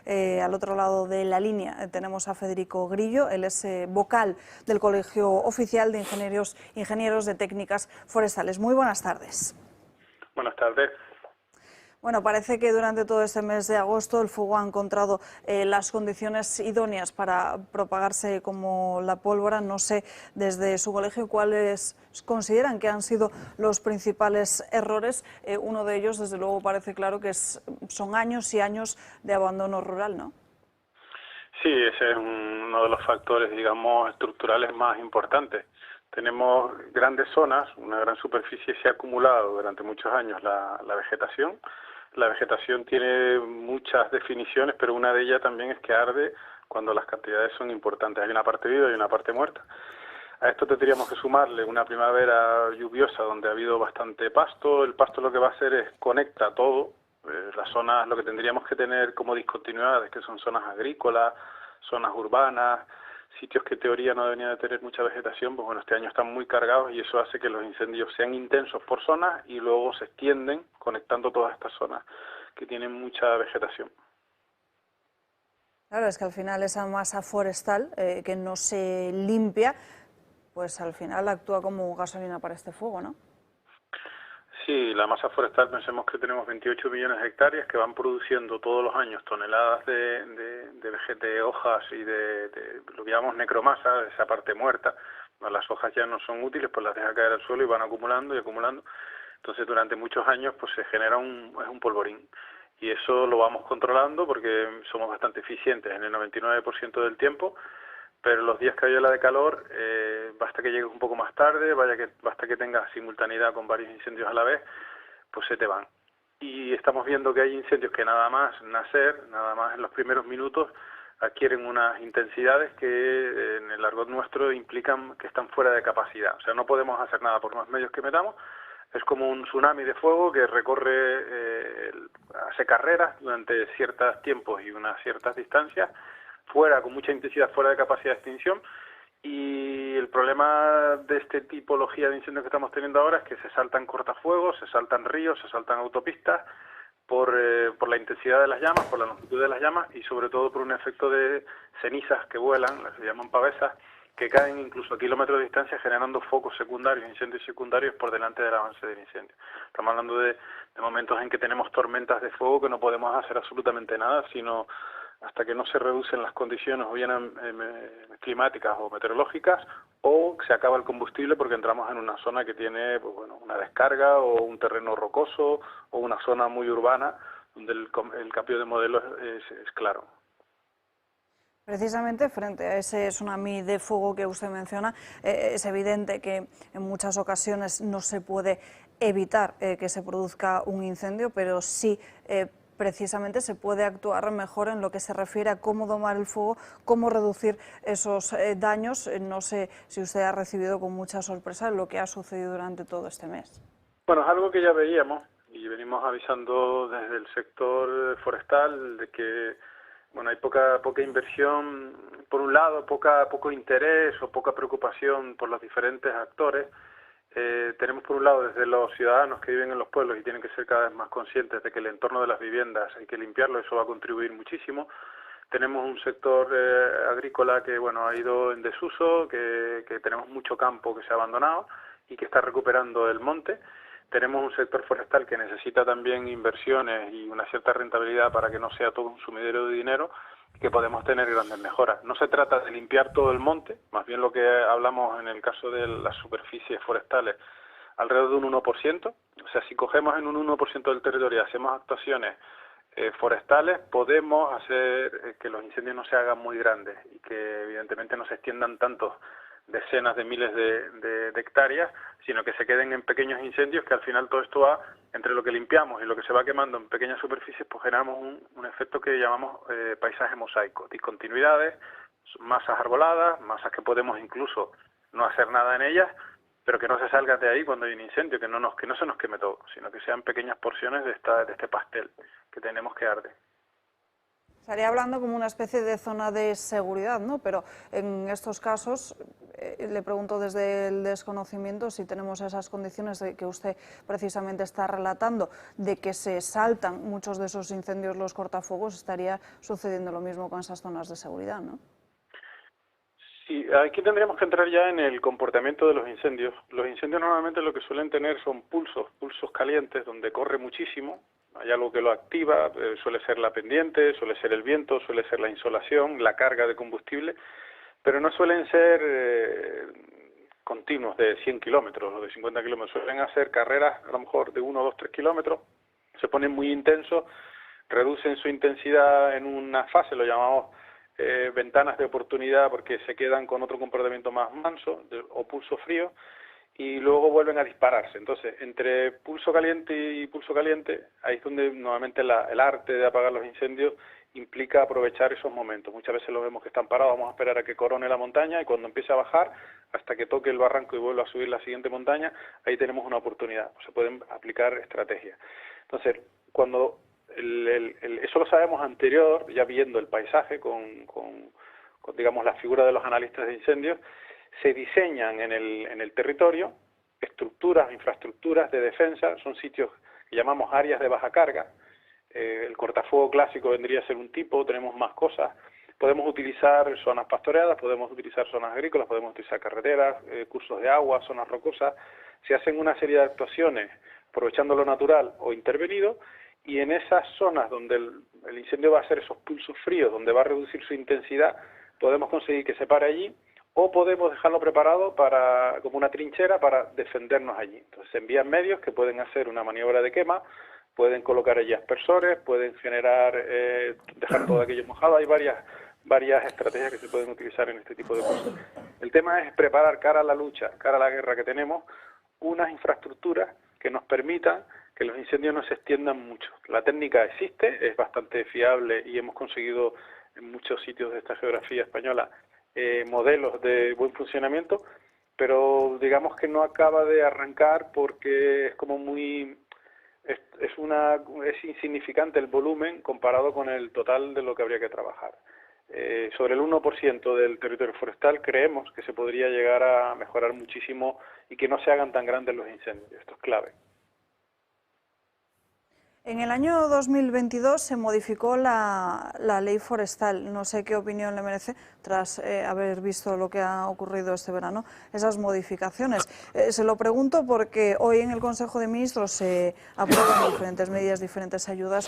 al otro lado de la línea tenemos a Federico Grillo, él es vocal del Colegio Oficial de Ingenieros de Técnicas Forestales. Muy buenas tardes. Buenas tardes. Bueno, parece que durante todo este mes de agosto el fuego ha encontrado las condiciones idóneas para propagarse como la pólvora. No sé, desde su colegio, ¿cuáles consideran que han sido los principales errores? Uno de ellos, desde luego, parece claro que son años y años de abandono rural, ¿no? Sí, ese es uno de los factores, digamos, estructurales más importantes. Tenemos grandes zonas, una gran superficie se ha acumulado durante muchos años la vegetación. La vegetación tiene muchas definiciones, pero una de ellas también es que arde cuando las cantidades son importantes. Hay una parte viva y una parte muerta. A esto tendríamos que sumarle una primavera lluviosa donde ha habido bastante pasto. El pasto lo que va a hacer es conecta todo. Las zonas, lo que tendríamos que tener como discontinuidades, que son zonas agrícolas, zonas urbanas, sitios que en teoría no deberían de tener mucha vegetación, pues bueno, este año están muy cargados y eso hace que los incendios sean intensos por zonas y luego se extienden conectando todas estas zonas que tienen mucha vegetación. Claro, es que al final esa masa forestal que no se limpia, pues al final actúa como gasolina para este fuego, ¿no? Sí, la masa forestal, pensemos que tenemos 28 millones de hectáreas que van produciendo todos los años toneladas de hojas y de lo que llamamos necromasa, esa parte muerta. Las hojas ya no son útiles, pues las deja caer al suelo y van acumulando y acumulando. Entonces durante muchos años pues se genera un polvorín. Y eso lo vamos controlando porque somos bastante eficientes en el 99% del tiempo, pero los días que hay ola de calor, basta que llegues un poco más tarde, basta que tengas simultaneidad con varios incendios a la vez, pues se te van. Y estamos viendo que hay incendios que nada más nacer, nada más en los primeros minutos, adquieren unas intensidades que en el argot nuestro implican que están fuera de capacidad. O sea, no podemos hacer nada por más medios que metamos. Es como un tsunami de fuego que recorre, hace carreras durante ciertos tiempos y unas ciertas distancias, fuera, con mucha intensidad, fuera de capacidad de extinción. Y el problema de esta tipología de incendios que estamos teniendo ahora es que se saltan cortafuegos, se saltan ríos, se saltan autopistas por la intensidad de las llamas, por la longitud de las llamas y sobre todo por un efecto de cenizas que vuelan, las se llaman pavesas, que caen incluso a kilómetros de distancia generando focos secundarios, incendios secundarios por delante del avance del incendio. Estamos hablando de momentos en que tenemos tormentas de fuego que no podemos hacer absolutamente nada, sino hasta que no se reducen las condiciones o bien climáticas o meteorológicas, o se acaba el combustible porque entramos en una zona que tiene pues bueno, una descarga o un terreno rocoso o una zona muy urbana donde el cambio de modelo es claro. Precisamente frente a ese tsunami de fuego que usted menciona, es evidente que en muchas ocasiones no se puede evitar que se produzca un incendio, pero sí precisamente se puede actuar mejor en lo que se refiere a cómo domar el fuego, cómo reducir esos daños. No sé si usted ha recibido con mucha sorpresa lo que ha sucedido durante todo este mes. Bueno, es algo que ya veíamos y venimos avisando desde el sector forestal de que bueno, hay poca inversión, por un lado, poco interés o poca preocupación por los diferentes actores. Tenemos por un lado desde los ciudadanos que viven en los pueblos y tienen que ser cada vez más conscientes de que el entorno de las viviendas hay que limpiarlo, eso va a contribuir muchísimo. Tenemos un sector agrícola que bueno ha ido en desuso, que tenemos mucho campo que se ha abandonado y que está recuperando el monte. Tenemos un sector forestal que necesita también inversiones y una cierta rentabilidad para que no sea todo un sumidero de dinero, que podemos tener grandes mejoras. No se trata de limpiar todo el monte, más bien lo que hablamos en el caso de las superficies forestales, alrededor de un 1%. O sea, si cogemos en un 1% del territorio y hacemos actuaciones forestales, podemos hacer que los incendios no se hagan muy grandes y que evidentemente no se extiendan tantos decenas de miles de hectáreas, sino que se queden en pequeños incendios, que al final todo esto va, entre lo que limpiamos y lo que se va quemando en pequeñas superficies, pues generamos un efecto que llamamos paisaje mosaico, discontinuidades, masas arboladas, masas que podemos incluso no hacer nada en ellas, pero que no se salga de ahí cuando hay un incendio, que no se nos queme todo, sino que sean pequeñas porciones de este pastel que tenemos que arde. Estaría hablando como una especie de zona de seguridad, ¿no? Pero en estos casos le pregunto desde el desconocimiento si tenemos esas condiciones de que usted precisamente está relatando, de que se saltan muchos de esos incendios los cortafuegos, estaría sucediendo lo mismo con esas zonas de seguridad, ¿no? Sí, aquí tendríamos que entrar ya en el comportamiento de los incendios. Los incendios normalmente lo que suelen tener son pulsos calientes donde corre muchísimo. Hay algo que lo activa, suele ser la pendiente, suele ser el viento, suele ser la insolación, la carga de combustible, pero no suelen ser continuos de 100 kilómetros o de 50 kilómetros. Suelen hacer carreras a lo mejor de 1, 2, 3 kilómetros, se ponen muy intensos, reducen su intensidad en una fase, lo llamamos ventanas de oportunidad, porque se quedan con otro comportamiento más manso o pulso frío, y luego vuelven a dispararse. Entonces, entre pulso caliente y pulso caliente, ahí es donde normalmente el arte de apagar los incendios implica aprovechar esos momentos. Muchas veces lo vemos que están parados, vamos a esperar a que corone la montaña, y cuando empiece a bajar, hasta que toque el barranco y vuelva a subir la siguiente montaña, ahí tenemos una oportunidad. Se pueden aplicar estrategias. Entonces, cuando eso lo sabemos anterior, ya viendo el paisaje con digamos, la figura de los analistas de incendios, se diseñan en el territorio estructuras, infraestructuras de defensa, son sitios que llamamos áreas de baja carga. El cortafuego clásico vendría a ser un tipo, tenemos más cosas. Podemos utilizar zonas pastoreadas, podemos utilizar zonas agrícolas, podemos utilizar carreteras, cursos de agua, zonas rocosas. Se hacen una serie de actuaciones aprovechando lo natural o intervenido, y en esas zonas donde el incendio va a hacer esos pulsos fríos, donde va a reducir su intensidad, podemos conseguir que se pare allí, o podemos dejarlo preparado como una trinchera para defendernos allí. Entonces se envían medios que pueden hacer una maniobra de quema, pueden colocar allí aspersores, pueden generar, dejar todo aquello mojado. Hay varias estrategias que se pueden utilizar en este tipo de cosas. El tema es preparar cara a la lucha, cara a la guerra que tenemos, unas infraestructuras que nos permitan que los incendios no se extiendan mucho. La técnica existe, es bastante fiable, y hemos conseguido en muchos sitios de esta geografía española modelos de buen funcionamiento, pero digamos que no acaba de arrancar porque es como es insignificante el volumen comparado con el total de lo que habría que trabajar. Sobre el 1% del territorio forestal creemos que se podría llegar a mejorar muchísimo y que no se hagan tan grandes los incendios. Esto es clave. En el año 2022 se modificó la ley forestal. No sé qué opinión le merece, tras haber visto lo que ha ocurrido este verano, esas modificaciones. Se lo pregunto porque hoy en el Consejo de Ministros se aprueban diferentes medidas, diferentes ayudas,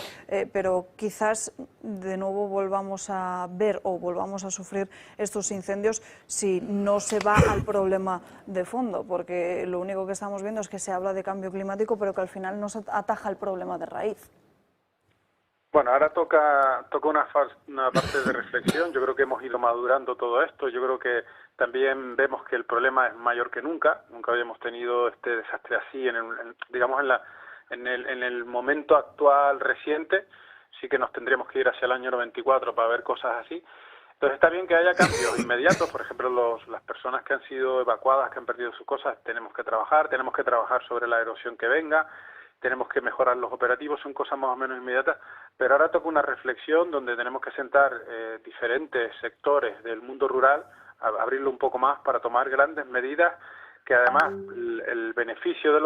pero quizás de nuevo volvamos a ver o volvamos a sufrir estos incendios si no se va al problema de fondo, porque lo único que estamos viendo es que se habla de cambio climático, pero que al final no se ataja el problema de raíz. Bueno, ahora toca una parte de reflexión. Yo creo que hemos ido madurando todo esto. Yo creo que también vemos que el problema es mayor que nunca. Nunca habíamos tenido este desastre así en el momento actual reciente. Sí que nos tendríamos que ir hacia el año 94 para ver cosas así. Entonces está bien que haya cambios inmediatos. Por ejemplo, las personas que han sido evacuadas, que han perdido sus cosas, tenemos que trabajar sobre la erosión que venga. Tenemos que mejorar los operativos, son cosas más o menos inmediatas, pero ahora toca una reflexión donde tenemos que sentar diferentes sectores del mundo rural, abrirlo un poco más para tomar grandes medidas, que además el beneficio de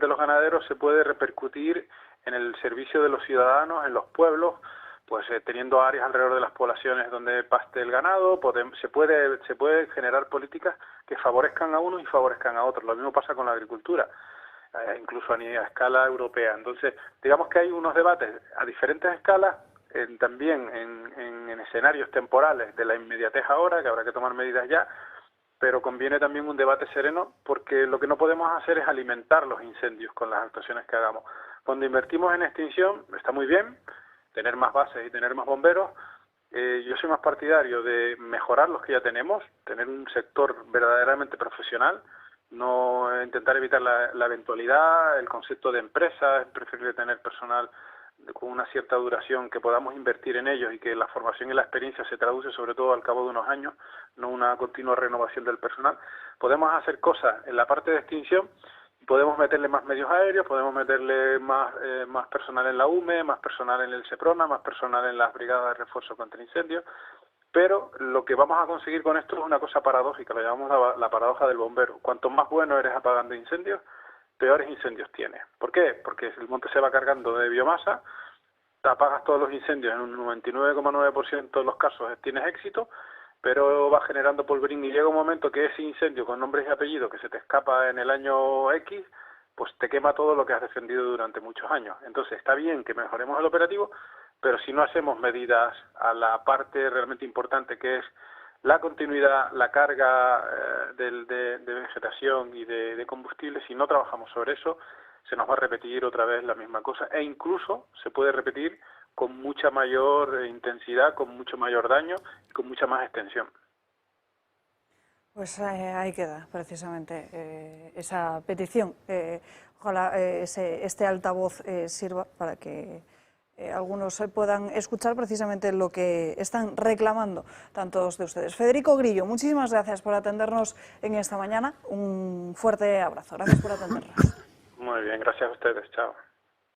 los ganaderos se puede repercutir en el servicio de los ciudadanos, en los pueblos, pues teniendo áreas alrededor de las poblaciones donde paste el ganado. Se puede generar políticas que favorezcan a unos y favorezcan a otros. Lo mismo pasa con la agricultura, incluso a escala europea. Entonces, digamos que hay unos debates a diferentes escalas, también en escenarios temporales de la inmediatez ahora, que habrá que tomar medidas ya, pero conviene también un debate sereno, porque lo que no podemos hacer es alimentar los incendios con las actuaciones que hagamos. Cuando invertimos en extinción, está muy bien tener más bases y tener más bomberos. Yo soy más partidario de mejorar los que ya tenemos, tener un sector verdaderamente profesional, no intentar evitar la eventualidad, el concepto de empresa. Es preferible tener personal con una cierta duración, que podamos invertir en ellos y que la formación y la experiencia se traduce sobre todo al cabo de unos años, no una continua renovación del personal. Podemos hacer cosas en la parte de extinción, podemos meterle más medios aéreos, podemos meterle más personal en la UME, más personal en el SEPRONA, más personal en las brigadas de refuerzo contra incendios. Pero lo que vamos a conseguir con esto es una cosa paradójica, lo llamamos la paradoja del bombero. Cuanto más bueno eres apagando incendios, peores incendios tienes. ¿Por qué? Porque el monte se va cargando de biomasa, te apagas todos los incendios, en un 99,9% de los casos tienes éxito, pero va generando polvorín y llega un momento que ese incendio con nombres y apellidos que se te escapa en el año X, pues te quema todo lo que has defendido durante muchos años. Entonces está bien que mejoremos el operativo, pero si no hacemos medidas a la parte realmente importante que es la continuidad, la carga de vegetación y de combustible, si no trabajamos sobre eso, se nos va a repetir otra vez la misma cosa e incluso se puede repetir con mucha mayor intensidad, con mucho mayor daño y con mucha más extensión. Pues ahí queda precisamente esa petición. Ojalá este altavoz sirva para que algunos puedan escuchar precisamente lo que están reclamando tantos de ustedes. Federico Grillo, muchísimas gracias por atendernos en esta mañana. Un fuerte abrazo. Gracias por atendernos. Muy bien, gracias a ustedes. Chao.